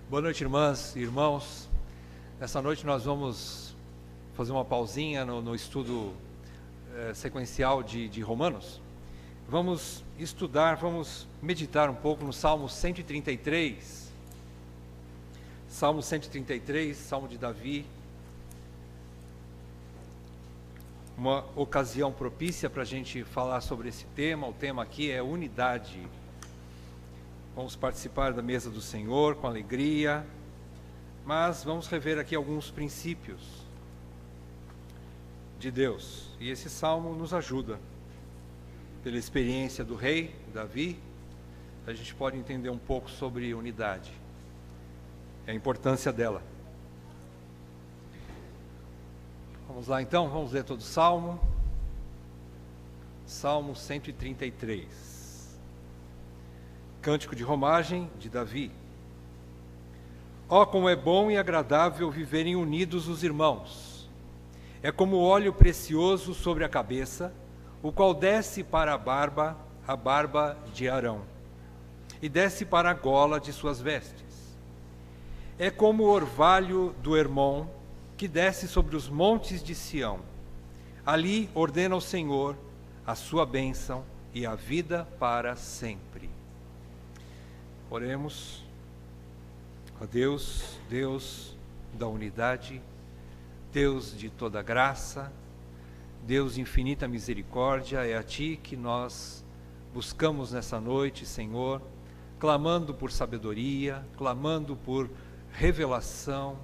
Boa noite, irmãs e irmãos. Nessa noite nós vamos fazer uma pausinha no estudo sequencial de Romanos. Vamos estudar, vamos meditar um pouco no Salmo 133. Salmo 133, Salmo de Davi. Uma ocasião propícia para a gente falar sobre esse tema. O tema aqui é unidade. Vamos participar da mesa do Senhor com alegria, mas vamos rever aqui alguns princípios de Deus. E esse salmo nos ajuda. Pela experiência do rei Davi, a gente pode entender um pouco sobre unidade, a importância dela. Vamos lá então, vamos ler todo o salmo. Salmo 133. Cântico de romagem de Davi. Ó, como é bom e agradável viverem unidos os irmãos. É como óleo precioso sobre a cabeça, o qual desce para a barba de Arão, e desce para a gola de suas vestes. É como o orvalho do Hermon, que desce sobre os montes de Sião. Ali ordena o Senhor a sua bênção e a vida para sempre. Oremos. Ó Deus, Deus da unidade, Deus de toda graça, Deus de infinita misericórdia, é a Ti que nós buscamos nessa noite, Senhor, clamando por sabedoria, clamando por revelação,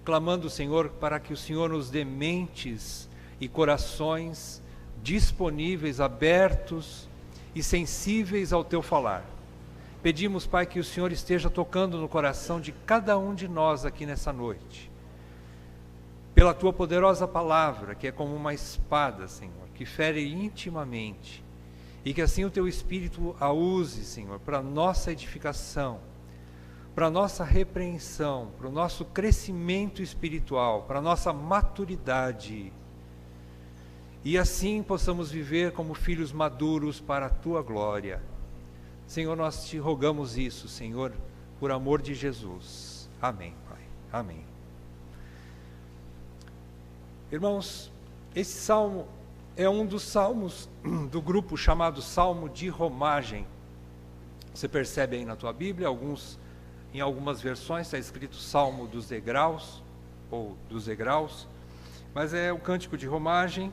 clamando, Senhor, para que o Senhor nos dê mentes e corações disponíveis, abertos e sensíveis ao Teu falar. Pedimos, Pai, que o Senhor esteja tocando no coração de cada um de nós aqui nessa noite. Pela Tua poderosa palavra, que é como uma espada, Senhor, que fere intimamente. E que assim o Teu Espírito a use, Senhor, para a nossa edificação, para a nossa repreensão, para o nosso crescimento espiritual, para a nossa maturidade. E assim possamos viver como filhos maduros para a Tua glória. Senhor, nós Te rogamos isso, Senhor, por amor de Jesus. Amém, Pai. Amém. Irmãos, esse salmo é um dos salmos do grupo chamado Salmo de Romagem. Você percebe aí na tua Bíblia, em algumas versões está escrito Salmo dos Degraus, ou dos Degraus, mas é o cântico de romagem,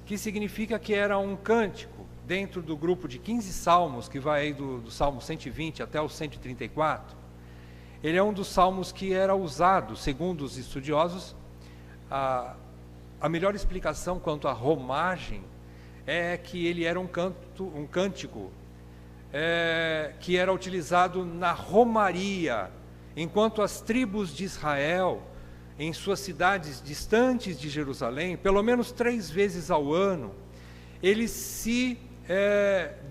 que significa que era um cântico dentro do grupo de 15 salmos, que vai aí do Salmo 120 até o 134. Ele é um dos salmos que era usado, segundo os estudiosos, a melhor explicação quanto à romagem é que ele era um cântico que era utilizado na romaria, enquanto as tribos de Israel, em suas cidades distantes de Jerusalém, pelo menos 3 vezes ao ano, eles se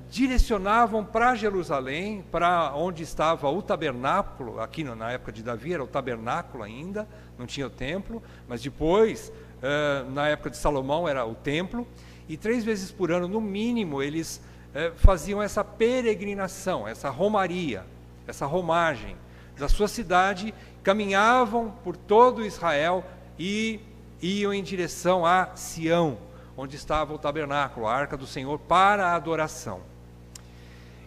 direcionavam para Jerusalém, para onde estava o tabernáculo. Aqui na época de Davi era o tabernáculo ainda, não tinha o templo, mas depois, na época de Salomão, era o templo, e 3 vezes por ano, no mínimo, eles faziam essa peregrinação, essa romaria, essa romagem da sua cidade, caminhavam por todo Israel e iam em direção a Sião, onde estava o tabernáculo, a arca do Senhor, para a adoração.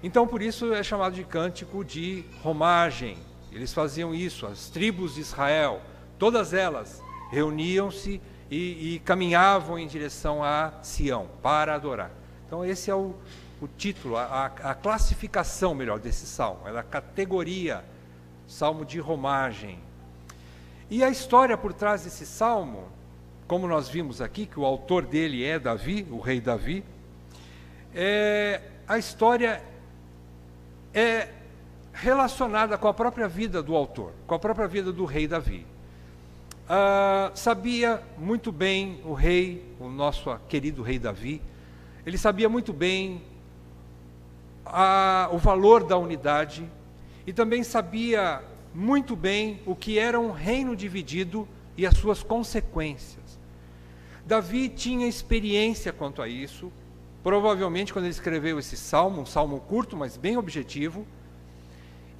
Então, por isso é chamado de cântico de romagem. Eles faziam isso, as tribos de Israel, todas elas reuniam-se e caminhavam em direção a Sião, para adorar. Então, esse é o título, a classificação, melhor, desse salmo, é a categoria, salmo de romagem. E a história por trás desse salmo, como nós vimos aqui, que o autor dele é Davi, o rei Davi, a história é relacionada com a própria vida do autor, com a própria vida do rei Davi. Sabia muito bem o rei, o nosso querido rei Davi, ele sabia muito bem o valor da unidade e também sabia muito bem o que era um reino dividido e as suas consequências. Davi tinha experiência quanto a isso, provavelmente quando ele escreveu esse salmo, um salmo curto, mas bem objetivo,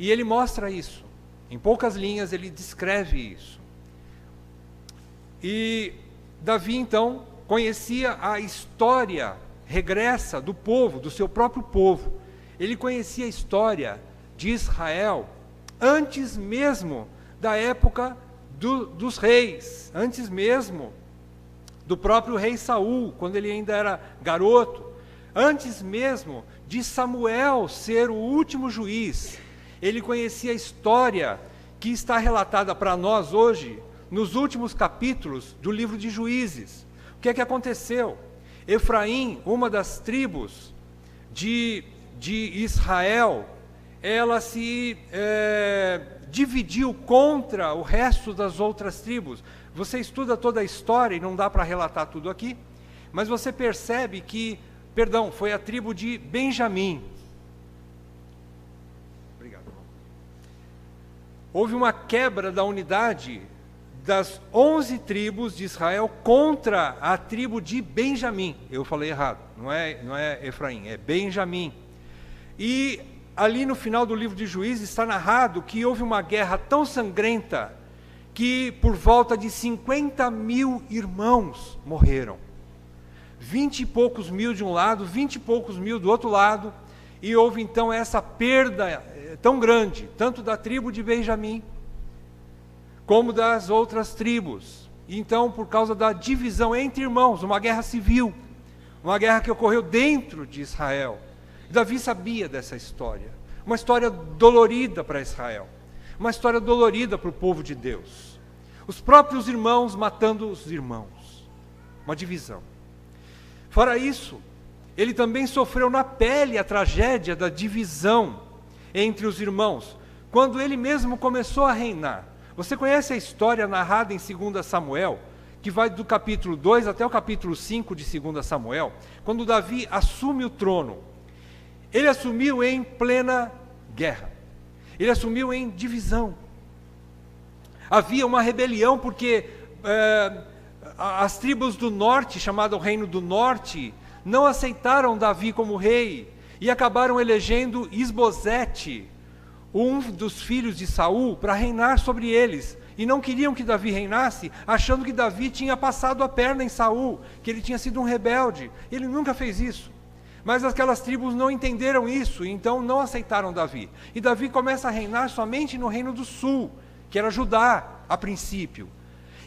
e ele mostra isso. Em poucas linhas ele descreve isso. E Davi, então, conhecia a história regressa do povo, do seu próprio povo. Ele conhecia a história de Israel antes mesmo da época dos reis, antes mesmo do próprio rei Saul, quando ele ainda era garoto, antes mesmo de Samuel ser o último juiz. Ele conhecia a história que está relatada para nós hoje, nos últimos capítulos do livro de Juízes. O que é que aconteceu? Efraim, uma das tribos de Israel, ela se dividiu contra o resto das outras tribos. Você estuda toda a história, e não dá para relatar tudo aqui, mas você percebe que, foi a tribo de Benjamim. Obrigado. Houve uma quebra da unidade das 11 tribos de Israel contra a tribo de Benjamim. Eu falei errado, não é Efraim, é Benjamim. E ali no final do livro de Juízes está narrado que houve uma guerra tão sangrenta que por volta de 50.000 irmãos morreram. 20 e poucos mil de um lado, 20 e poucos mil do outro lado, e houve então essa perda tão grande, tanto da tribo de Benjamim, como das outras tribos. E então, por causa da divisão entre irmãos, uma guerra civil, uma guerra que ocorreu dentro de Israel. Davi sabia dessa história, uma história dolorida para Israel, uma história dolorida para o povo de Deus. Os próprios irmãos matando os irmãos, uma divisão. Fora isso, ele também sofreu na pele a tragédia da divisão entre os irmãos, quando ele mesmo começou a reinar. Você conhece a história narrada em 2 Samuel, que vai do capítulo 2 até o capítulo 5 de 2 Samuel, quando Davi assume o trono. Ele assumiu em plena guerra, ele assumiu em divisão. Havia uma rebelião porque as tribos do norte, chamado Reino do Norte, não aceitaram Davi como rei e acabaram elegendo Isbosete, um dos filhos de Saul, para reinar sobre eles. E não queriam que Davi reinasse, achando que Davi tinha passado a perna em Saul, que ele tinha sido um rebelde. Ele nunca fez isso. Mas aquelas tribos não entenderam isso, então não aceitaram Davi. E Davi começa a reinar somente no Reino do Sul, que era Judá, a princípio.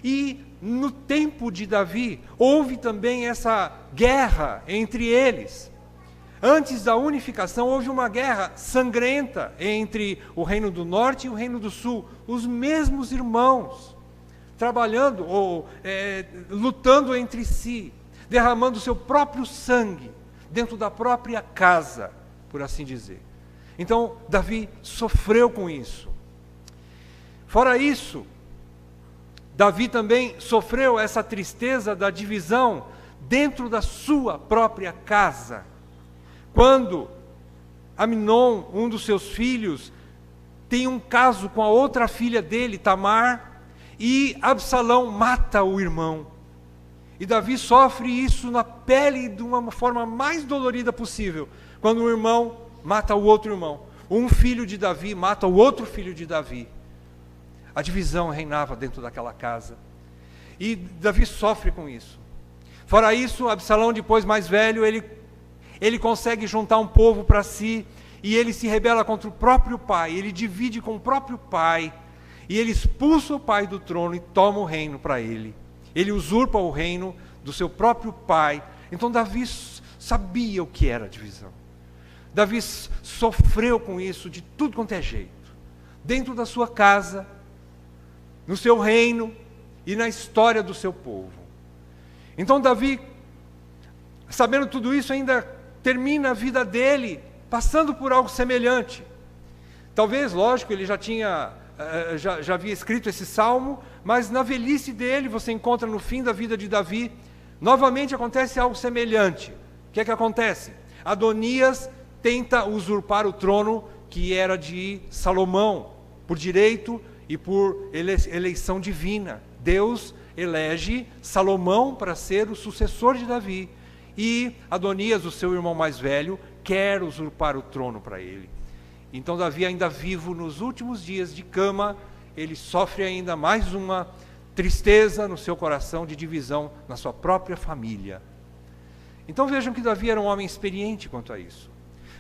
E no tempo de Davi, houve também essa guerra entre eles. Antes da unificação, houve uma guerra sangrenta entre o Reino do Norte e o Reino do Sul. Os mesmos irmãos, trabalhando ou lutando entre si, derramando seu próprio sangue dentro da própria casa, por assim dizer. Então, Davi sofreu com isso. Fora isso, Davi também sofreu essa tristeza da divisão dentro da sua própria casa. Quando Amnon, um dos seus filhos, tem um caso com a outra filha dele, Tamar, e Absalão mata o irmão. E Davi sofre isso na pele de uma forma mais dolorida possível, quando um irmão mata o outro irmão. Um filho de Davi mata o outro filho de Davi. A divisão reinava dentro daquela casa. E Davi sofre com isso. Fora isso, Absalão, depois mais velho, ele consegue juntar um povo para si, e ele se rebela contra o próprio pai, ele divide com o próprio pai, e ele expulsa o pai do trono e toma o reino para ele. Ele usurpa o reino do seu próprio pai. Então Davi sabia o que era divisão. Davi sofreu com isso de tudo quanto é jeito. Dentro da sua casa, no seu reino e na história do seu povo. Então Davi, sabendo tudo isso, ainda termina a vida dele passando por algo semelhante. Talvez, lógico, ele já havia escrito esse salmo, mas na velhice dele, você encontra no fim da vida de Davi, novamente acontece algo semelhante. O que é que acontece? Adonias tenta usurpar o trono que era de Salomão, por direito e por eleição divina. Deus elege Salomão para ser o sucessor de Davi, e Adonias, o seu irmão mais velho, quer usurpar o trono para ele. Então Davi, ainda vivo nos últimos dias de cama, ele sofre ainda mais uma tristeza no seu coração de divisão na sua própria família. Então vejam que Davi era um homem experiente quanto a isso.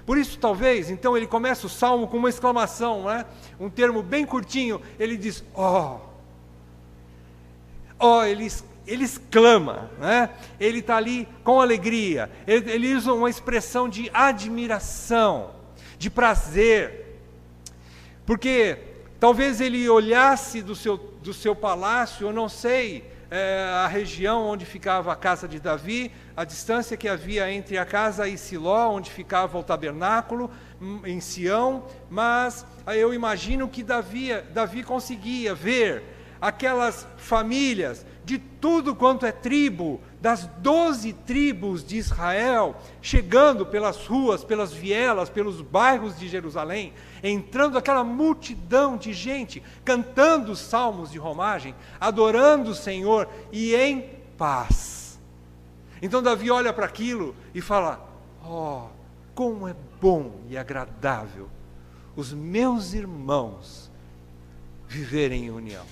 Por isso, talvez, então ele começa o salmo com uma exclamação, né? Um termo bem curtinho, ele diz, ele exclama, né? Ele está ali com alegria, ele usa uma expressão de admiração, de prazer, porque talvez ele olhasse do seu palácio, eu não sei, a região onde ficava a casa de Davi, a distância que havia entre a casa e Siló, onde ficava o tabernáculo, em Sião, mas eu imagino que Davi conseguia ver aquelas famílias de tudo quanto é tribo, das 12 tribos de Israel, chegando pelas ruas, pelas vielas, pelos bairros de Jerusalém, entrando aquela multidão de gente, cantando os salmos de romagem, adorando o Senhor e em paz. Então Davi olha para aquilo e fala, como é bom e agradável os meus irmãos viverem em união.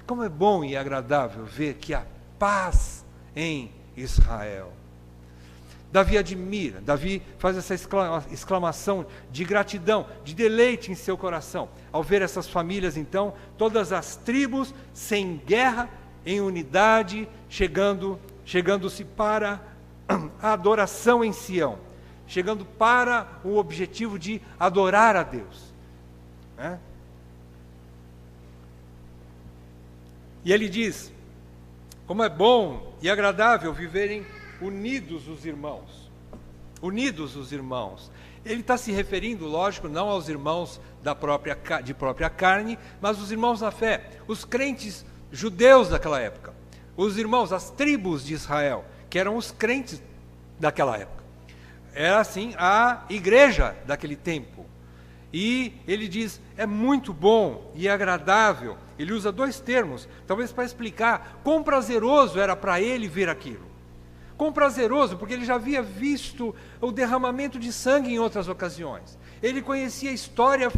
Como é bom e agradável ver que há paz em Israel. Davi admira, Davi faz essa exclamação de gratidão, de deleite em seu coração, ao ver essas famílias então, todas as tribos sem guerra, em unidade, chegando-se para a adoração em Sião, chegando para o objetivo de adorar a Deus, né? E ele diz, como é bom e agradável viverem unidos os irmãos. Unidos os irmãos. Ele está se referindo, lógico, não aos irmãos de própria carne, mas os irmãos na fé, os crentes judeus daquela época. Os irmãos, as tribos de Israel, que eram os crentes daquela época. Era assim a igreja daquele tempo. E ele diz, é muito bom e agradável. Ele usa dois termos, talvez para explicar quão prazeroso era para ele ver aquilo. Quão prazeroso, porque ele já havia visto o derramamento de sangue em outras ocasiões. Ele conhecia a história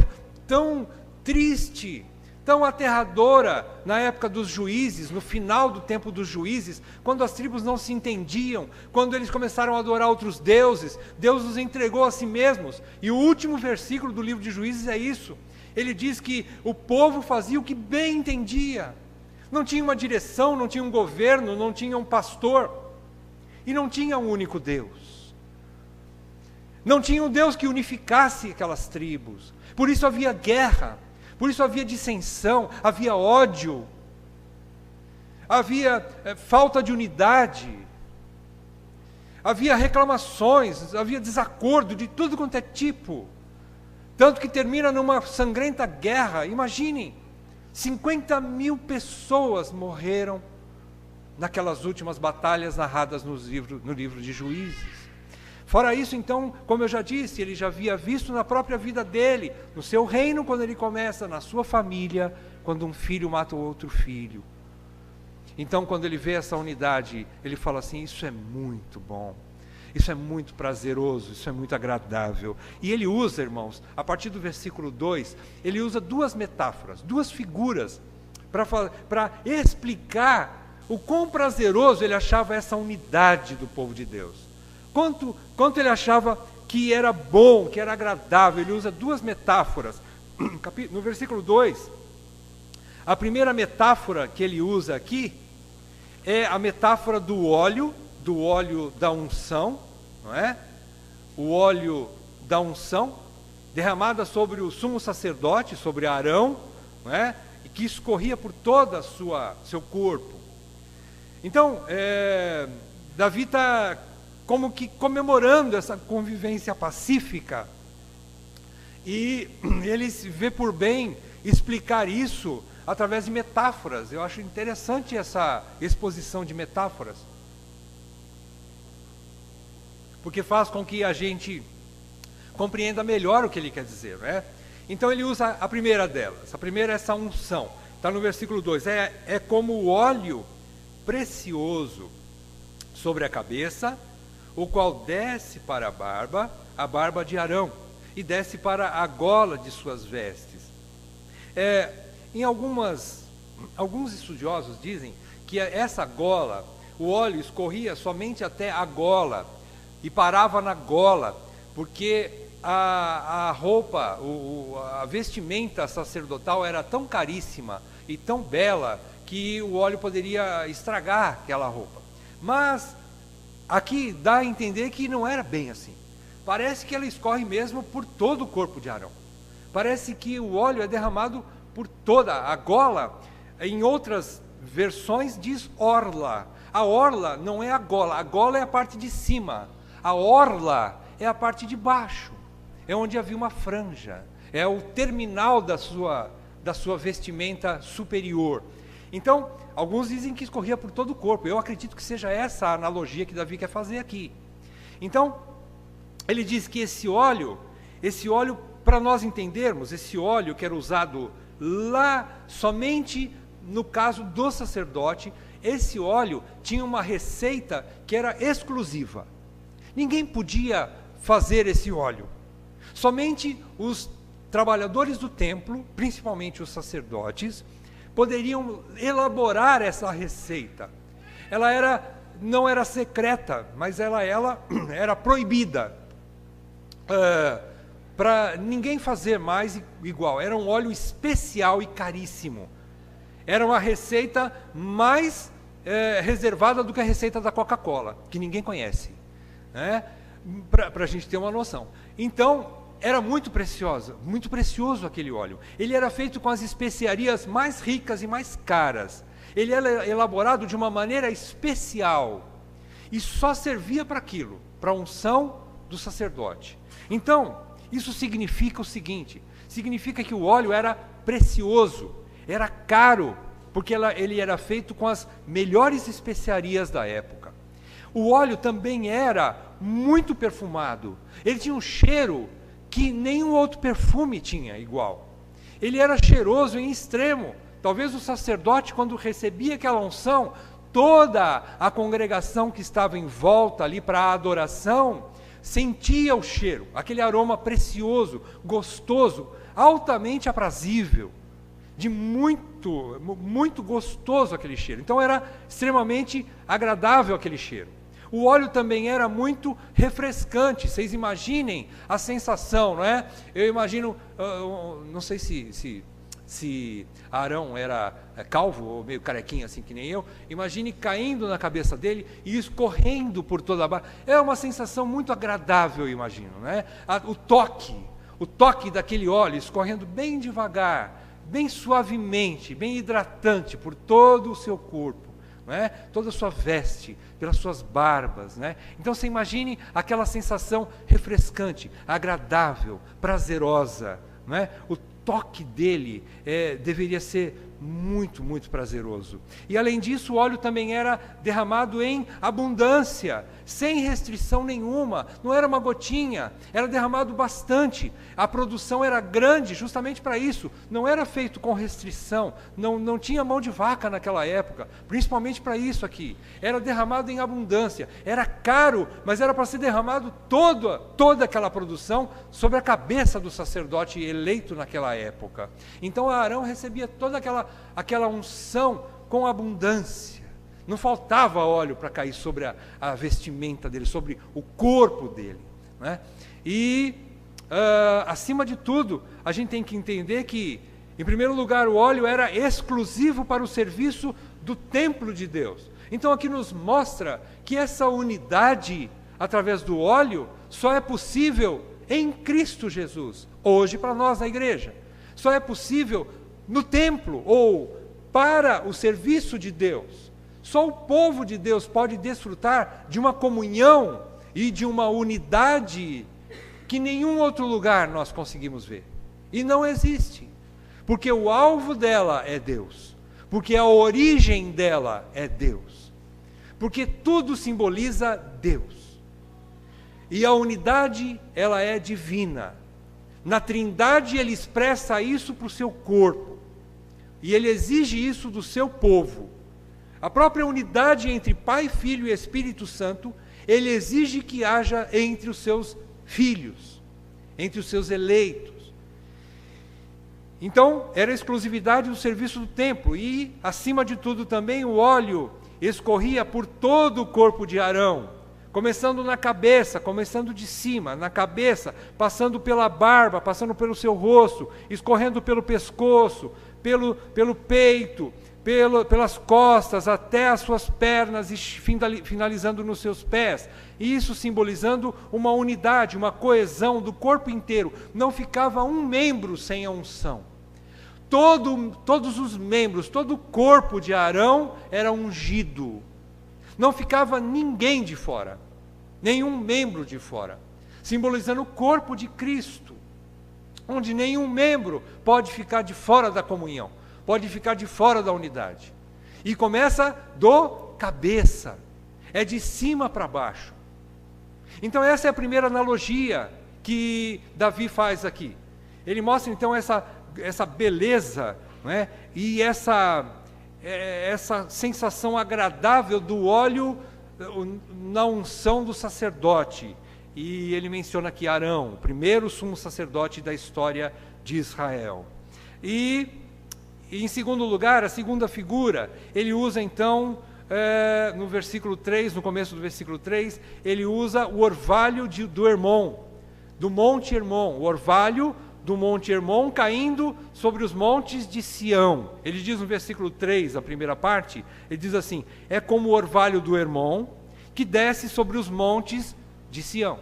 tão triste, tão aterradora na época dos juízes, no final do tempo dos juízes, quando as tribos não se entendiam, quando eles começaram a adorar outros deuses, Deus os entregou a si mesmos. E o último versículo do livro de Juízes é isso. Ele diz que o povo fazia o que bem entendia. Não tinha uma direção, não tinha um governo, não tinha um pastor. E não tinha um único Deus. Não tinha um Deus que unificasse aquelas tribos. Por isso havia guerra. Por isso havia dissensão, havia ódio, havia falta de unidade, havia reclamações, havia desacordo de tudo quanto é tipo. Tanto que termina numa sangrenta guerra. Imaginem, 50.000 pessoas morreram naquelas últimas batalhas narradas no livro de Juízes. Fora isso, então, como eu já disse, ele já havia visto na própria vida dele, no seu reino, quando ele começa, na sua família, quando um filho mata o outro filho. Então, quando ele vê essa unidade, ele fala assim, isso é muito bom, isso é muito prazeroso, isso é muito agradável. E ele usa, irmãos, a partir do versículo 2, ele usa duas metáforas, duas figuras, para explicar o quão prazeroso ele achava essa unidade do povo de Deus. Quanto ele achava que era bom, que era agradável. Ele usa duas metáforas. No versículo 2, a primeira metáfora que ele usa aqui é a metáfora do óleo da unção, não é? O óleo da unção, derramada sobre o sumo sacerdote, sobre Arão, não é? E que escorria por todo seu corpo. Então, Davi está como que comemorando essa convivência pacífica, e ele se vê por bem explicar isso através de metáforas. Eu acho interessante essa exposição de metáforas, porque faz com que a gente compreenda melhor o que ele quer dizer, né? Então ele usa a primeira delas, a primeira é essa unção, está no versículo 2, é como o óleo precioso sobre a cabeça, o qual desce para a barba de Arão, e desce para a gola de suas vestes. Alguns estudiosos dizem que essa gola, o óleo escorria somente até a gola e parava na gola, porque a roupa, a vestimenta sacerdotal era tão caríssima e tão bela que o óleo poderia estragar aquela roupa. Mas aqui dá a entender que não era bem assim. Parece que ela escorre mesmo por todo o corpo de Arão. Parece que o óleo é derramado por toda a gola. Em outras versões diz orla. A orla não é a gola é a parte de cima. A orla é a parte de baixo. É onde havia uma franja. É o terminal da sua vestimenta superior. Então, alguns dizem que escorria por todo o corpo. Eu acredito que seja essa a analogia que Davi quer fazer aqui. Então, ele diz que esse óleo, para nós entendermos, esse óleo que era usado lá somente no caso do sacerdote, esse óleo tinha uma receita que era exclusiva. Ninguém podia fazer esse óleo. Somente os trabalhadores do templo, principalmente os sacerdotes, poderiam elaborar essa receita. Ela não era secreta, mas ela era proibida para ninguém fazer mais igual. Era um óleo especial e caríssimo. Era uma receita mais reservada do que a receita da Coca-Cola, que ninguém conhece, né? Para a gente ter uma noção. Então, era muito precioso aquele óleo. Ele era feito com as especiarias mais ricas e mais caras. Ele era elaborado de uma maneira especial e só servia para aquilo, para a unção do sacerdote. Então, isso significa o seguinte: significa que o óleo era precioso, era caro, porque ele era feito com as melhores especiarias da época. O óleo também era muito perfumado. Ele tinha um cheiro que nenhum outro perfume tinha igual. Ele era cheiroso em extremo. Talvez o sacerdote, quando recebia aquela unção, toda a congregação que estava em volta ali para a adoração, sentia o cheiro, aquele aroma precioso, gostoso, altamente aprazível, de muito, muito gostoso aquele cheiro. Então era extremamente agradável aquele cheiro. O óleo também era muito refrescante. Vocês imaginem a sensação, não é? Eu imagino, não sei se Arão era calvo ou meio carequinho assim que nem eu. Imagine caindo na cabeça dele e escorrendo por toda a barba. É uma sensação muito agradável, eu imagino, né? O toque daquele óleo escorrendo bem devagar, bem suavemente, bem hidratante por todo o seu corpo. É? Toda a sua veste, pelas suas barbas, né? Então você imagine aquela sensação refrescante, agradável, prazerosa, né? O toque dele deveria ser muito, muito prazeroso. E além disso, o óleo também era derramado em abundância, sem restrição nenhuma. Não era uma gotinha, era derramado bastante. A produção era grande justamente para isso. Não era feito com restrição, não tinha mão de vaca naquela época, principalmente para isso aqui. Era derramado em abundância, era caro, mas era para ser derramado toda aquela produção sobre a cabeça do sacerdote eleito naquela época. Então Arão recebia toda aquela unção com abundância. Não faltava óleo para cair sobre a vestimenta dele, sobre o corpo dele, né? E, acima de tudo, a gente tem que entender que, em primeiro lugar, o óleo era exclusivo para o serviço do templo de Deus. Então aqui nos mostra que essa unidade, através do óleo, só é possível em Cristo Jesus, hoje para nós na igreja. Só é possível no templo ou para o serviço de Deus. Só o povo de Deus pode desfrutar de uma comunhão e de uma unidade que nenhum outro lugar nós conseguimos ver. E não existe. Porque o alvo dela é Deus. Porque a origem dela é Deus. Porque tudo simboliza Deus. E a unidade, ela é divina. Na Trindade ele expressa isso para o seu corpo. E ele exige isso do seu povo. A própria unidade entre Pai, Filho e Espírito Santo, ele exige que haja entre os seus filhos. entre os seus eleitos. Então, era a exclusividade do serviço do templo, e, acima de tudo também, o óleo escorria por todo o corpo de Arão, começando na cabeça, começando de cima, na cabeça, passando pela barba, passando pelo seu rosto, escorrendo pelo pescoço, pelo peito, pelas costas, até as suas pernas, e finalizando nos seus pés. Isso simbolizando uma unidade, uma coesão do corpo inteiro. Não ficava um membro sem a unção. Todos os membros, todo o corpo de Arão era ungido. Não ficava ninguém de fora, nenhum membro de fora, simbolizando o corpo de Cristo, onde nenhum membro pode ficar de fora da comunhão, pode ficar de fora da unidade. E começa do cabeça, é de cima para baixo. Então essa é a primeira analogia que Davi faz aqui. Ele mostra então essa beleza, não é? E essa sensação agradável do óleo na unção do sacerdote. E ele menciona aqui Arão, o primeiro sumo sacerdote da história de Israel. E em segundo lugar, a segunda figura, ele usa então, no versículo 3, no começo do versículo 3, ele usa o orvalho do Hermon, do Monte Hermon, o orvalho do Monte Hermon caindo sobre os montes de Sião. Ele diz no versículo 3, a primeira parte, ele diz assim: é como o orvalho do Hermon que desce sobre os montes de Sião.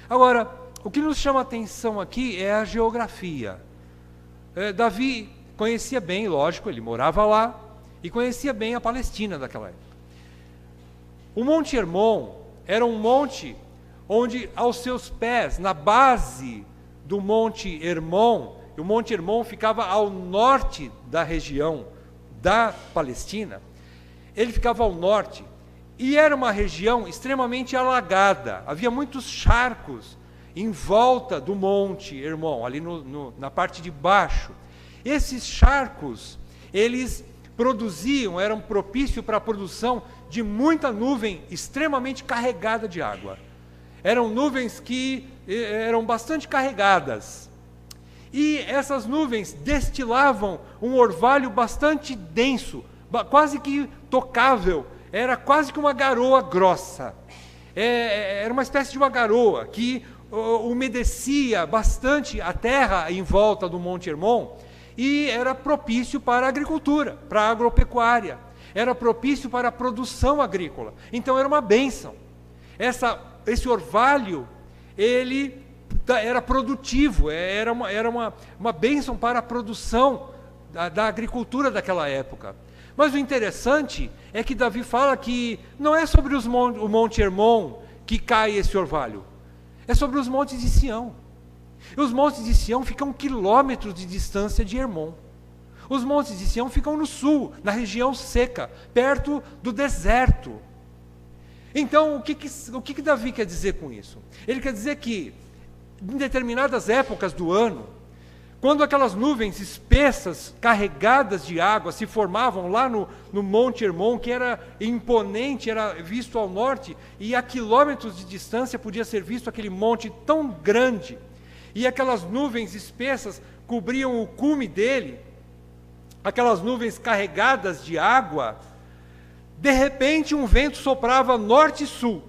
Agora, o que nos chama a atenção aqui é a geografia. Davi conhecia bem, lógico, ele morava lá, e conhecia bem a Palestina daquela época. O Monte Hermon era um monte onde aos seus pés, na base do Monte Hermon, o Monte Hermon ficava ao norte da região da Palestina, ele ficava ao norte, e era uma região extremamente alagada, havia muitos charcos em volta do Monte Hermon, ali na parte de baixo. Esses charcos, eles eram propícios para a produção de muita nuvem extremamente carregada de água. Eram nuvens que eram bastante carregadas. E essas nuvens destilavam um orvalho bastante denso, quase que tocável, era quase que uma garoa grossa. Era uma espécie de uma garoa que umedecia bastante a terra em volta do Monte Hermon, e era propício para a agricultura, para a agropecuária, era propício para a produção agrícola. Então era uma bênção. Esse orvalho, ele era produtivo, era uma bênção para a produção da agricultura daquela época. Mas o interessante é que Davi fala que não é sobre o Monte Hermon que cai esse orvalho, é sobre os montes de Sião. E os montes de Sião ficam quilômetros de distância de Hermon. Os montes de Sião ficam no sul, na região seca, perto do deserto. Então, o que Davi quer dizer com isso? Ele quer dizer que, em determinadas épocas do ano, quando aquelas nuvens espessas, carregadas de água, se formavam lá no Monte Hermon, que era imponente, era visto ao norte, e a quilômetros de distância podia ser visto aquele monte tão grande, e aquelas nuvens espessas cobriam o cume dele, aquelas nuvens carregadas de água. De repente um vento soprava norte e sul.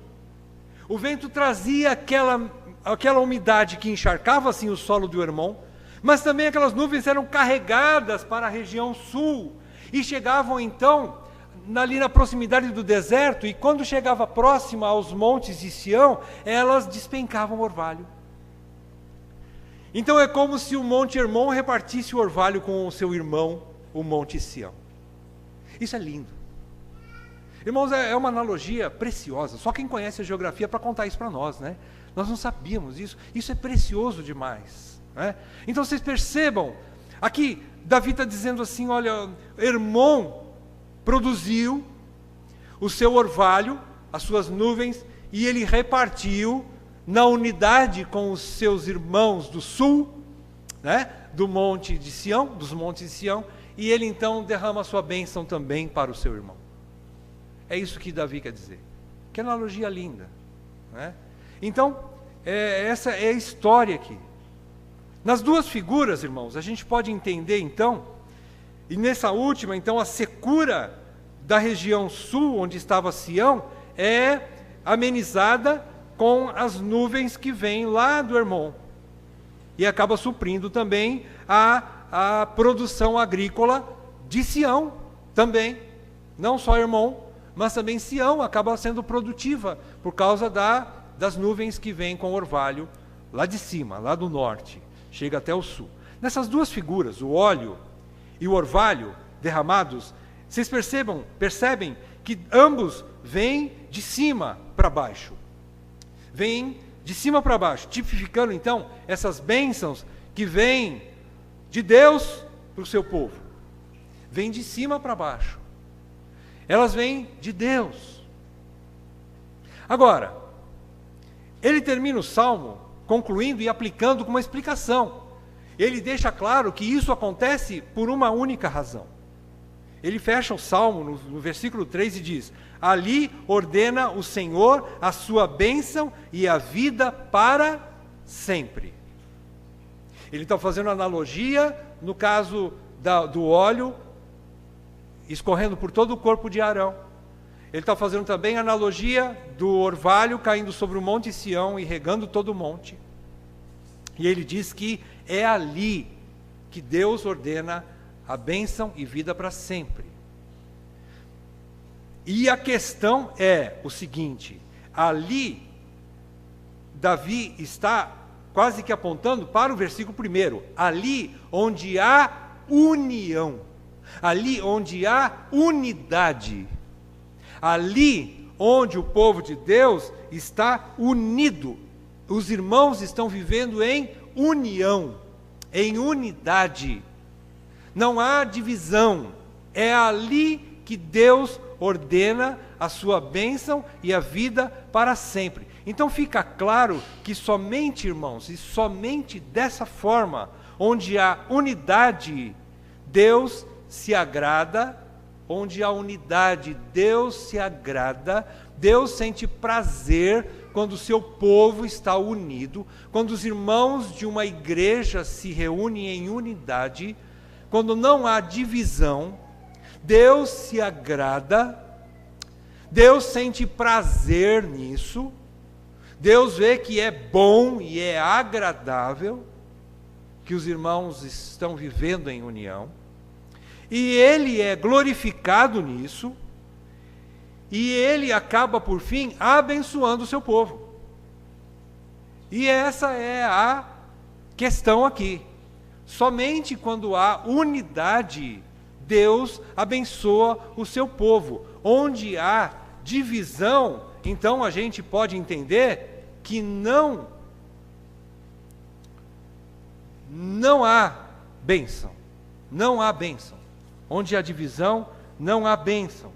O vento trazia aquela umidade que encharcava assim o solo do Hermon, mas também aquelas nuvens eram carregadas para a região sul, e chegavam então ali na proximidade do deserto, e quando chegava próxima aos montes de Sião, elas despencavam o orvalho. Então é como se o Monte Hermon repartisse o orvalho com o seu irmão, o Monte Sião. Isso é lindo. Irmãos, é uma analogia preciosa. Só quem conhece a geografia para contar isso para nós, né? Nós não sabíamos isso. Isso é precioso demais, né? Então vocês percebam, aqui Davi está dizendo assim, olha, Hermon produziu o seu orvalho, as suas nuvens, e ele repartiu na unidade com os seus irmãos do sul, né, do monte de Sião, dos montes de Sião, e ele então derrama a sua bênção também para o seu irmão. É isso que Davi quer dizer. Que analogia linda, né? Então, essa é a história aqui. Nas duas figuras, irmãos, a gente pode entender então, e nessa última, então, a secura da região sul, onde estava Sião, é amenizada com as nuvens que vêm lá do Hermon. E acaba suprindo também a produção agrícola de Sião também. Não só Hermon, mas também Sião acaba sendo produtiva por causa das nuvens que vêm com o orvalho lá de cima, lá do norte, chega até o sul. Nessas duas figuras, o óleo e o orvalho derramados, vocês percebem que ambos vêm de cima para baixo. Vêm de cima para baixo, tipificando então essas bênçãos que vêm de Deus para o seu povo. Vêm de cima para baixo. Elas vêm de Deus. Agora, ele termina o Salmo concluindo e aplicando com uma explicação. Ele deixa claro que isso acontece por uma única razão. Ele fecha o Salmo no versículo 3 e diz: ali ordena o Senhor a sua bênção e a vida para sempre. Ele está fazendo analogia, no caso do óleo, escorrendo por todo o corpo de Arão. Ele está fazendo também analogia do orvalho caindo sobre o monte Sião e regando todo o monte. E ele diz que é ali que Deus ordena a bênção e vida para sempre. E a questão é o seguinte: ali, Davi está quase que apontando para o versículo 1, ali onde há união, ali onde há unidade, ali onde o povo de Deus está unido, os irmãos estão vivendo em união, em unidade, não há divisão, é ali que Deus ordena a sua bênção e a vida para sempre. Então fica claro que somente, irmãos, e somente dessa forma, onde há unidade, Deus se agrada, onde há unidade, Deus se agrada, Deus sente prazer quando o seu povo está unido, quando os irmãos de uma igreja se reúnem em unidade, quando não há divisão, Deus se agrada, Deus sente prazer nisso, Deus vê que é bom e é agradável que os irmãos estão vivendo em união, e Ele é glorificado nisso, e Ele acaba, por fim, abençoando o seu povo. E essa é a questão aqui. Somente quando há unidade, Deus abençoa o seu povo. Onde há divisão, então a gente pode entender que não há bênção. Não há bênção. Onde há divisão, não há bênção.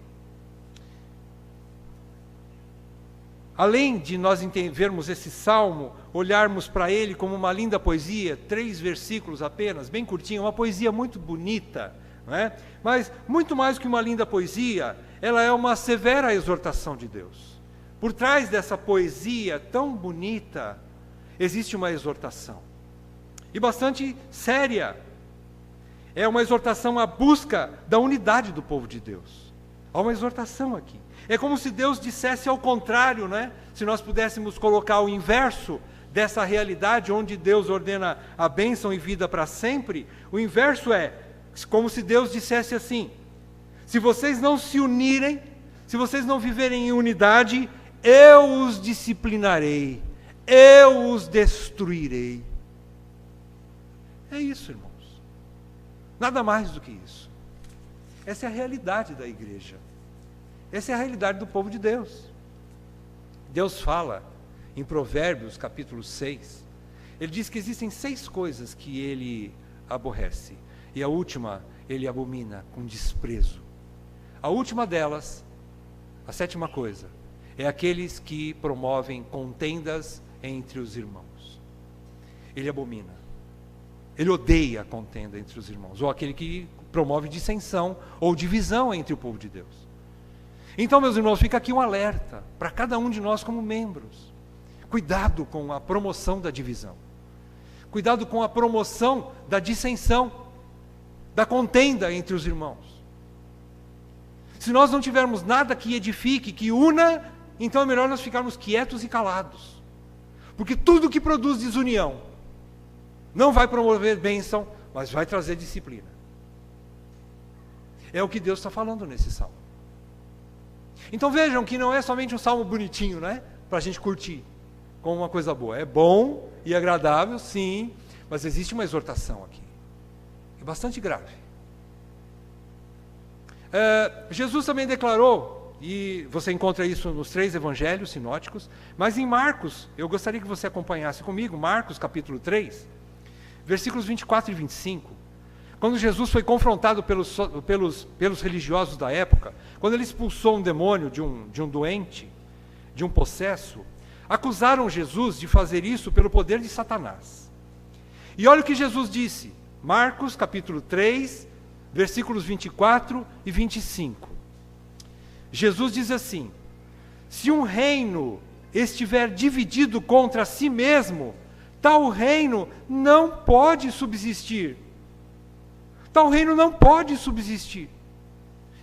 Além de nós vermos esse salmo, olharmos para ele como uma linda poesia, 3 versículos apenas, bem curtinho, uma poesia muito bonita, não é? Mas muito mais que uma linda poesia, ela é uma severa exortação de Deus. Por trás dessa poesia tão bonita, existe uma exortação, e bastante séria. É uma exortação à busca da unidade do povo de Deus. Há uma exortação aqui. É como se Deus dissesse ao contrário, né? Se nós pudéssemos colocar o inverso dessa realidade, onde Deus ordena a bênção e vida para sempre, o inverso é como se Deus dissesse assim: se vocês não se unirem, se vocês não viverem em unidade, eu os disciplinarei, eu os destruirei. É isso, irmãos. Nada mais do que isso. Essa é a realidade da igreja. Essa é a realidade do povo de Deus. Deus fala em Provérbios capítulo 6, ele diz que existem 6 coisas que ele aborrece, e a última ele abomina com desprezo. A última delas, a 7ª coisa, é aqueles que promovem contendas entre os irmãos. Ele abomina. Ele odeia a contenda entre os irmãos, ou aquele que promove dissensão ou divisão entre o povo de Deus. Então, meus irmãos, fica aqui um alerta para cada um de nós como membros. Cuidado com a promoção da divisão. Cuidado com a promoção da dissensão, da contenda entre os irmãos. Se nós não tivermos nada que edifique, que una, então é melhor nós ficarmos quietos e calados. Porque tudo que produz desunião não vai promover bênção, mas vai trazer disciplina. É o que Deus está falando nesse salmo. Então vejam que não é somente um salmo bonitinho, né? Para a gente curtir como uma coisa boa. É bom e agradável, sim, mas existe uma exortação aqui. É bastante grave. Jesus também declarou, e você encontra isso nos 3 evangelhos sinóticos, mas em Marcos, eu gostaria que você acompanhasse comigo, Marcos capítulo 3, versículos 24 e 25, quando Jesus foi confrontado pelos religiosos da época, quando ele expulsou um demônio de um doente, de um possesso, acusaram Jesus de fazer isso pelo poder de Satanás. E olha o que Jesus disse, Marcos capítulo 3, versículos 24 e 25. Jesus diz assim: se um reino estiver dividido contra si mesmo, tal reino não pode subsistir. Tal reino não pode subsistir.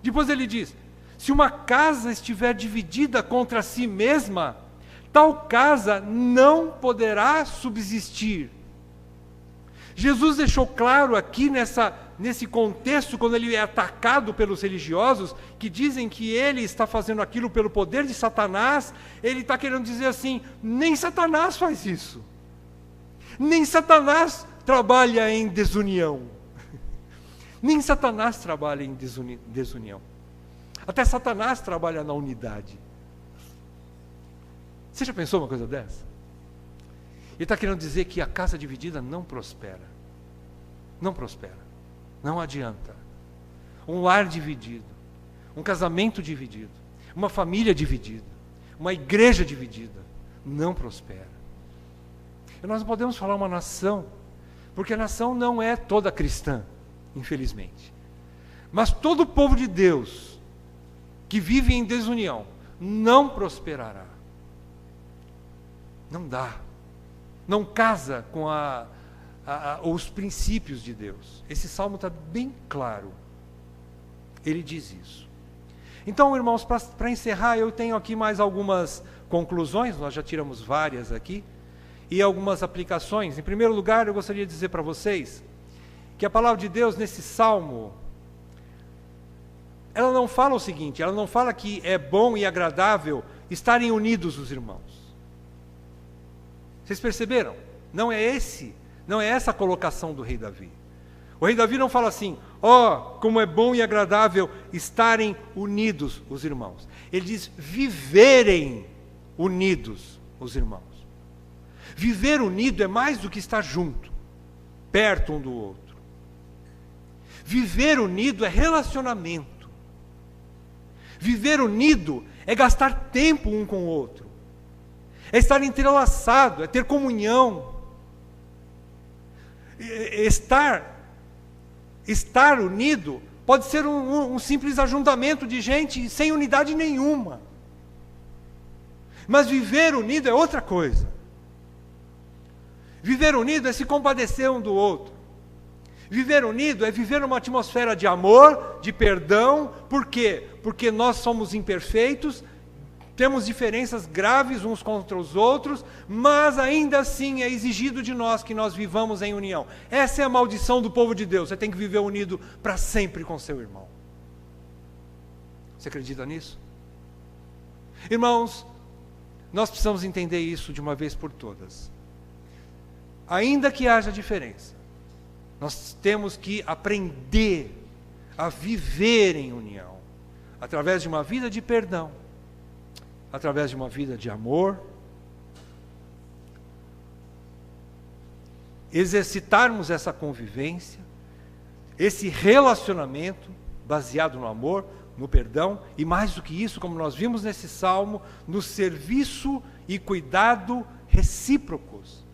Depois ele diz: se uma casa estiver dividida contra si mesma, tal casa não poderá subsistir. Jesus deixou claro aqui nesse contexto, quando ele é atacado pelos religiosos, que dizem que ele está fazendo aquilo pelo poder de Satanás, ele está querendo dizer assim, nem Satanás faz isso. Nem Satanás trabalha em desunião. Nem Satanás trabalha em desunião. Até Satanás trabalha na unidade. Você já pensou uma coisa dessa? Ele está querendo dizer que a casa dividida não prospera. Não prospera. Não adianta. Um lar dividido, um casamento dividido, uma família dividida, uma igreja dividida, não prospera. E nós não podemos falar uma nação, porque a nação não é toda cristã, infelizmente. Mas todo o povo de Deus que vive em desunião não prosperará. Não dá. Não casa com os princípios de Deus. Esse salmo está bem claro. Ele diz isso. Então, irmãos, para encerrar, eu tenho aqui mais algumas conclusões, nós já tiramos várias aqui, e algumas aplicações. Em primeiro lugar, eu gostaria de dizer para vocês que a palavra de Deus nesse salmo, ela não fala o seguinte, ela não fala que é bom e agradável estarem unidos os irmãos. Vocês perceberam? Não é essa a colocação do rei Davi. O rei Davi não fala assim, como é bom e agradável estarem unidos os irmãos. Ele diz, viverem unidos os irmãos. Viver unido é mais do que estar junto, perto um do outro. Viver unido é relacionamento. Viver unido é gastar tempo um com o outro. É estar entrelaçado, é ter comunhão. Estar unido pode ser um simples ajuntamento de gente sem unidade nenhuma. Mas viver unido é outra coisa. Viver unido é se compadecer um do outro. Viver unido é viver numa atmosfera de amor, de perdão. Por quê? Porque nós somos imperfeitos, temos diferenças graves uns contra os outros, mas ainda assim é exigido de nós que nós vivamos em união. Essa é a maldição do povo de Deus. Você tem que viver unido para sempre com seu irmão. Você acredita nisso? Irmãos, nós precisamos entender isso de uma vez por todas. Ainda que haja diferença, nós temos que aprender a viver em união, através de uma vida de perdão, através de uma vida de amor, exercitarmos essa convivência, esse relacionamento baseado no amor, no perdão, e mais do que isso, como nós vimos nesse salmo, no serviço e cuidado recíprocos.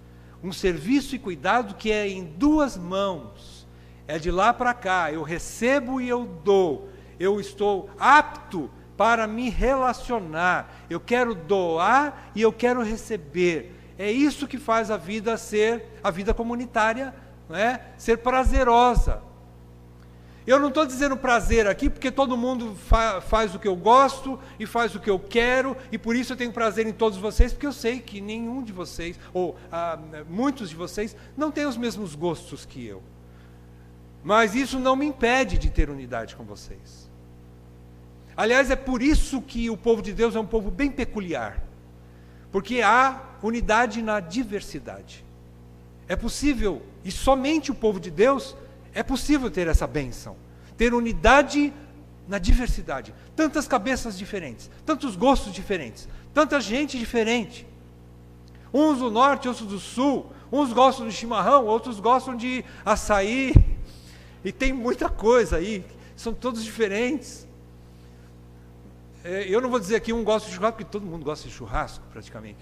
Um serviço e cuidado que é em duas mãos, é de lá para cá, eu recebo e eu dou, eu estou apto para me relacionar, eu quero doar e eu quero receber. É isso que faz a vida ser, a vida comunitária, não é? Ser prazerosa. Eu não estou dizendo prazer aqui porque todo mundo faz o que eu gosto e faz o que eu quero, e por isso eu tenho prazer em todos vocês, porque eu sei que nenhum de vocês, ou muitos de vocês, não têm os mesmos gostos que eu. Mas isso não me impede de ter unidade com vocês. Aliás, é por isso que o povo de Deus é um povo bem peculiar, porque há unidade na diversidade. É possível, e somente o povo de Deus é possível ter essa bênção, ter unidade na diversidade. Tantas cabeças diferentes, tantos gostos diferentes, tanta gente diferente. Uns do norte, outros do sul, uns gostam de chimarrão, outros gostam de açaí, e tem muita coisa aí, são todos diferentes. Eu não vou dizer aqui um gosta de churrasco, porque todo mundo gosta de churrasco praticamente.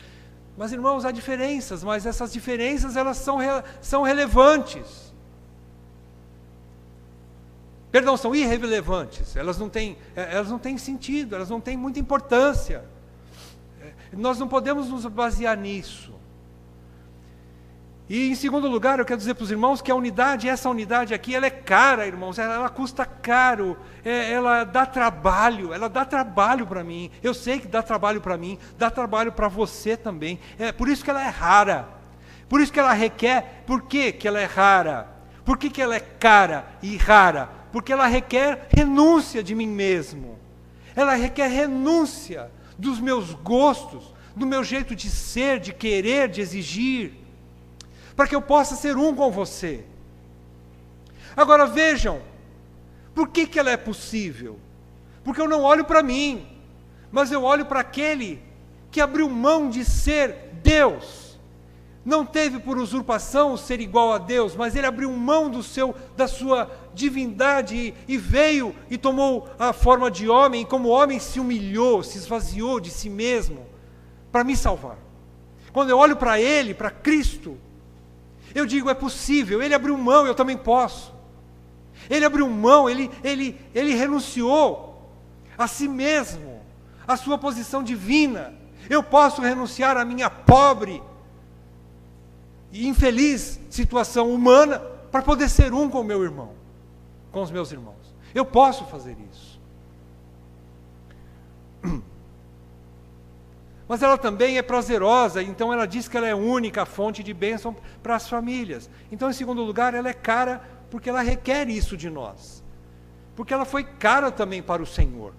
Mas irmãos, há diferenças, mas essas diferenças elas são relevantes. Perdão, são irrelevantes, elas não têm sentido, elas não têm muita importância. Nós não podemos nos basear nisso. E em segundo lugar, eu quero dizer para os irmãos que essa unidade aqui, ela é cara, irmãos, ela custa caro, ela dá trabalho para mim. Eu sei que dá trabalho para mim, dá trabalho para você também. É por isso que ela é rara, por isso que ela requer. Por que ela é rara? Por que ela é cara e rara? Porque ela requer renúncia de mim mesmo, ela requer renúncia dos meus gostos, do meu jeito de ser, de querer, de exigir, para que eu possa ser um com você. Agora vejam, por que ela é possível? Porque eu não olho para mim, mas eu olho para aquele que abriu mão de ser Deus. Não teve por usurpação ser igual a Deus, mas ele abriu mão da sua divindade e veio e tomou a forma de homem, e como homem se humilhou, se esvaziou de si mesmo, para me salvar. Quando eu olho para ele, para Cristo, eu digo, é possível, ele abriu mão, eu também posso. Ele abriu mão, ele renunciou a si mesmo, a sua posição divina. Eu posso renunciar à minha pobre e infeliz situação humana para poder ser um com o meu irmão, com os meus irmãos. Eu posso fazer isso. Mas ela também é prazerosa, então ela diz que ela é a única fonte de bênção para as famílias. Então, em segundo lugar, ela é cara porque ela requer isso de nós. Porque ela foi cara também para o Senhor.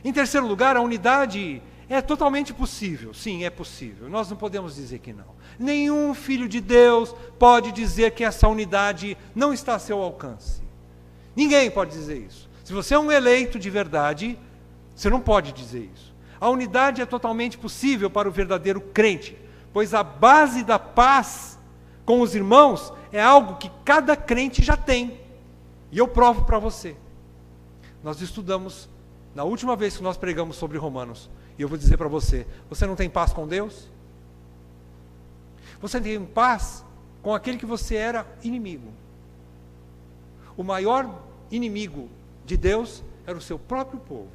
Em terceiro lugar, a unidade é totalmente possível. Sim, é possível. Nós não podemos dizer que não. Nenhum filho de Deus pode dizer que essa unidade não está a seu alcance. Ninguém pode dizer isso. Se você é um eleito de verdade, você não pode dizer isso. A unidade é totalmente possível para o verdadeiro crente, pois a base da paz com os irmãos é algo que cada crente já tem. E eu provo para você. Nós estudamos, na última vez que nós pregamos sobre Romanos, e eu vou dizer para você, você não tem paz com Deus? Você tem paz com aquele que você era inimigo. O maior inimigo de Deus era o seu próprio povo.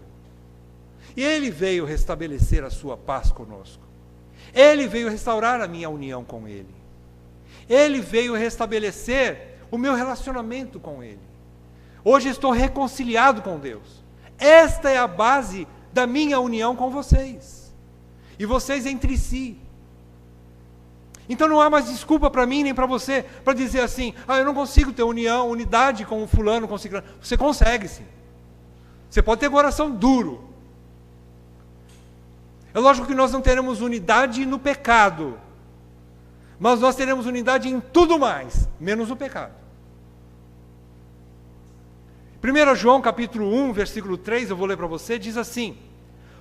E Ele veio restabelecer a sua paz conosco. Ele veio restaurar a minha união com Ele. Ele veio restabelecer o meu relacionamento com Ele. Hoje estou reconciliado com Deus. Esta é a base da minha união com vocês. E vocês entre si. Então não há mais desculpa para mim nem para você, para dizer assim, eu não consigo ter unidade com o fulano, com o ciclano. Você consegue sim. Você pode ter coração duro. É lógico que nós não teremos unidade no pecado, mas nós teremos unidade em tudo mais, menos no pecado. 1 João capítulo 1, versículo 3, eu vou ler para você, diz assim: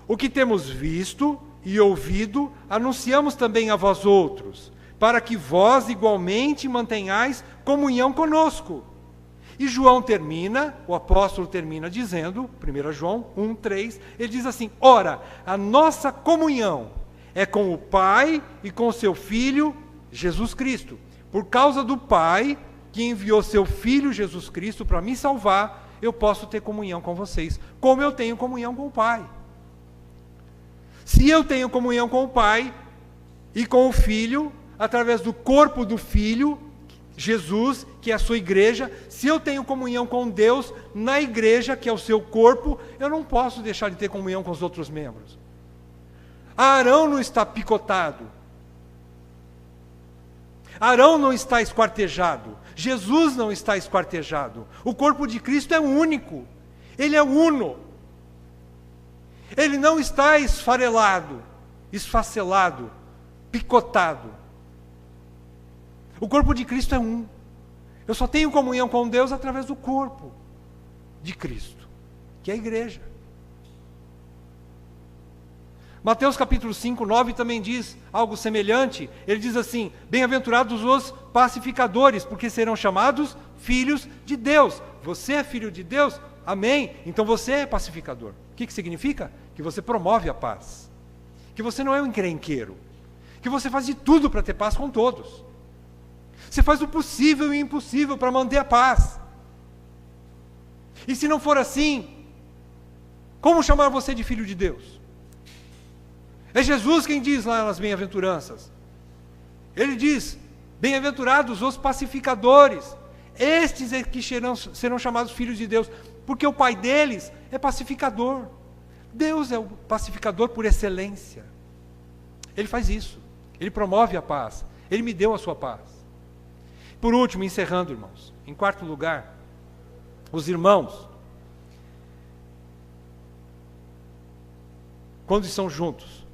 o que temos visto e ouvido, anunciamos também a vós outros, para que vós igualmente mantenhais comunhão conosco. E João termina, o apóstolo termina dizendo, 1 João 1, 3, ele diz assim: ora, a nossa comunhão é com o Pai e com seu Filho, Jesus Cristo. Por causa do Pai, que enviou seu Filho Jesus Cristo para me salvar, eu posso ter comunhão com vocês, como eu tenho comunhão com o Pai. Se eu tenho comunhão com o Pai, e com o Filho, através do corpo do Filho, Jesus, que é a sua igreja. Se eu tenho comunhão com Deus na igreja, que é o seu corpo, eu não posso deixar de ter comunhão com os outros membros. Arão não está picotado. Arão não está esquartejado. Jesus não está esquartejado. O corpo de Cristo é único. Ele é uno. Ele não está esfarelado, esfacelado, picotado. O corpo de Cristo é um. Eu só tenho comunhão com Deus através do corpo de Cristo, que é a igreja. Mateus capítulo 5, 9 também diz algo semelhante. Ele diz assim: bem-aventurados os pacificadores, porque serão chamados filhos de Deus. Você é filho de Deus? Amém? Então você é pacificador. O que significa? Que você promove a paz. Que você não é um encrenqueiro. Que você faz de tudo para ter paz com todos. Você faz o possível e o impossível para manter a paz. E se não for assim, como chamar você de filho de Deus? É Jesus quem diz lá nas bem-aventuranças. Ele diz: bem-aventurados os pacificadores. Estes é que serão chamados filhos de Deus, porque o Pai deles é pacificador. Deus é o pacificador por excelência. Ele faz isso. Ele promove a paz. Ele me deu a sua paz. Por último, encerrando, irmãos, em quarto lugar, os irmãos, quando estão juntos,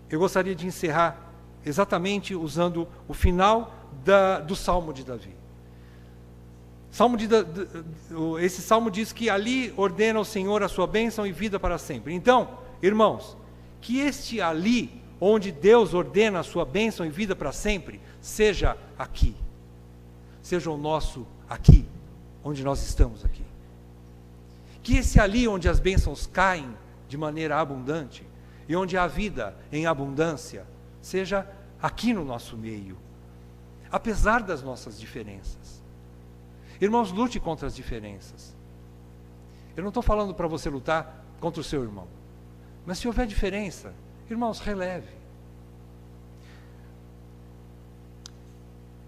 eu gostaria de encerrar exatamente usando o final do Salmo de Davi. Esse Salmo diz que ali ordena o Senhor a sua bênção e vida para sempre. Então, irmãos, que este ali, onde Deus ordena a sua bênção e vida para sempre, seja aqui. Seja o nosso aqui, onde nós estamos aqui. Que esse ali, onde as bênçãos caem de maneira abundante, e onde há vida em abundância, seja aqui no nosso meio, apesar das nossas diferenças. Irmãos, lute contra as diferenças. Eu não estou falando para você lutar contra o seu irmão, mas se houver diferença, irmãos, releve.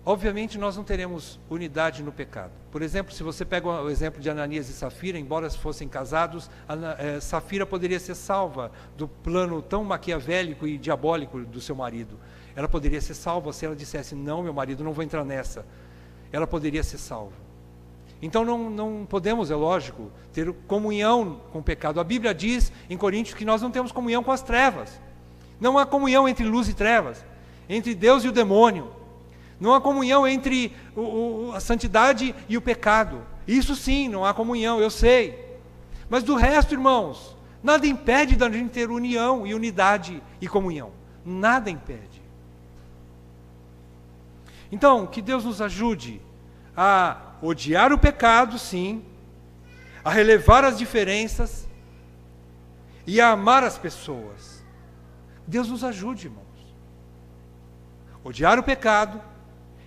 Obviamente nós não teremos unidade no pecado. Por exemplo, se você pega o exemplo de Ananias e Safira, embora fossem casados, Safira poderia ser salva do plano tão maquiavélico e diabólico do seu marido. Ela poderia ser salva se ela dissesse: não, meu marido, não vou entrar nessa. Ela poderia ser salva. Então não podemos, é lógico, ter comunhão com o pecado. A Bíblia diz em Coríntios que nós não temos comunhão com as trevas. Não há comunhão entre luz e trevas, entre Deus e o demônio. Não há comunhão entre a santidade e o pecado. Isso sim, não há comunhão, eu sei. Mas do resto, irmãos, nada impede da gente ter união e unidade e comunhão. Nada impede. Então, que Deus nos ajude a odiar o pecado, sim, a relevar as diferenças e a amar as pessoas. Deus nos ajude, irmãos. Odiar o pecado,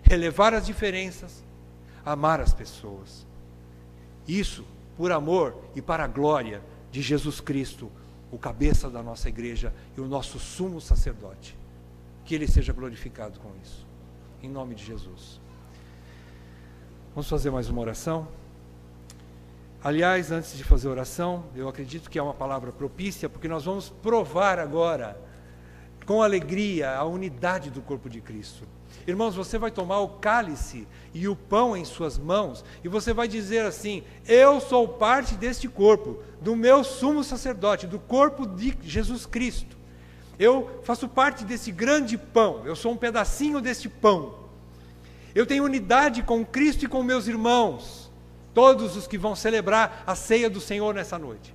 relevar as diferenças, amar as pessoas. Isso por amor e para a glória de Jesus Cristo, o cabeça da nossa igreja e o nosso sumo sacerdote. Que Ele seja glorificado com isso. Em nome de Jesus. Vamos fazer mais uma oração? Aliás, antes de fazer a oração, eu acredito que é uma palavra propícia, porque nós vamos provar agora, com alegria, a unidade do corpo de Cristo. Irmãos, você vai tomar o cálice e o pão em suas mãos, e você vai dizer assim: eu sou parte deste corpo, do meu sumo sacerdote, do corpo de Jesus Cristo. Eu faço parte desse grande pão, eu sou um pedacinho deste pão. Eu tenho unidade com Cristo e com meus irmãos, todos os que vão celebrar a ceia do Senhor nessa noite.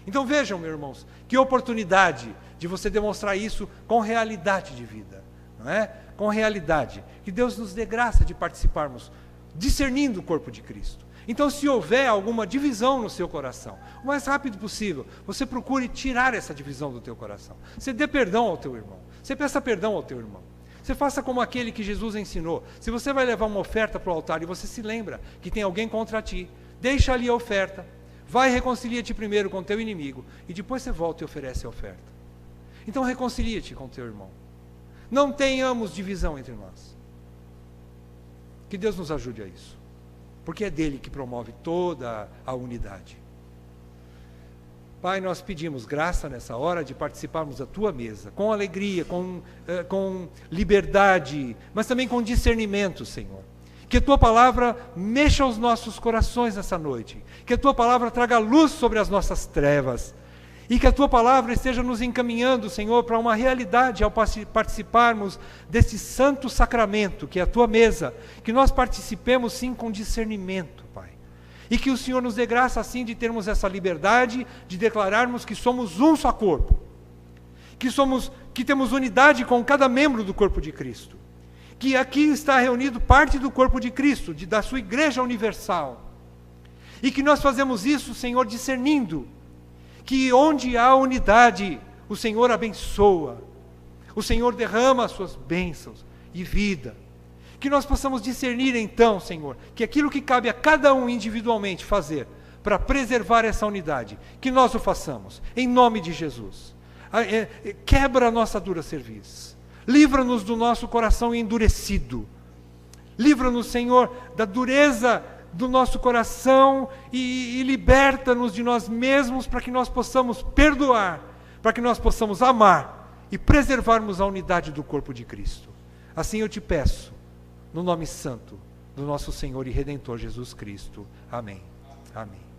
Então vejam, meus irmãos, que oportunidade de você demonstrar isso com realidade de vida, não é? Com realidade. Que Deus nos dê graça de participarmos, discernindo o corpo de Cristo. Então, se houver alguma divisão no seu coração, o mais rápido possível, você procure tirar essa divisão do teu coração. Você dê perdão ao teu irmão. Você peça perdão ao teu irmão. Você faça como aquele que Jesus ensinou. Se você vai levar uma oferta para o altar e você se lembra que tem alguém contra ti, deixa ali a oferta, vai e reconcilia-te primeiro com o teu inimigo, e depois você volta e oferece a oferta. Então reconcilia-te com o teu irmão. não tenhamos divisão entre nós. Que Deus nos ajude a isso, porque é dele que promove toda a unidade. Pai, nós pedimos graça nessa hora de participarmos da Tua mesa, com alegria, com liberdade, mas também com discernimento, Senhor. Que a Tua palavra mexa os nossos corações nessa noite, que a Tua palavra traga luz sobre as nossas trevas, e que a Tua palavra esteja nos encaminhando, Senhor, para uma realidade ao participarmos desse santo sacramento, que é a Tua mesa, que nós participemos sim com discernimento, Pai. E que o Senhor nos dê graça assim de termos essa liberdade, de declararmos que somos um só corpo, que temos unidade com cada membro do corpo de Cristo, que aqui está reunido parte do corpo de Cristo, da sua igreja universal, e que nós fazemos isso, Senhor, discernindo, que onde há unidade, o Senhor abençoa, o Senhor derrama as suas bênçãos e vida. Que nós possamos discernir então, Senhor, que aquilo que cabe a cada um individualmente fazer para preservar essa unidade, que nós o façamos, em nome de Jesus. Quebra a nossa dura cerviz, livra-nos do nosso coração endurecido, livra-nos, Senhor, da dureza do nosso coração e liberta-nos de nós mesmos para que nós possamos perdoar, para que nós possamos amar e preservarmos a unidade do corpo de Cristo. Assim eu te peço, no nome santo do nosso Senhor e Redentor Jesus Cristo. Amém. Amém.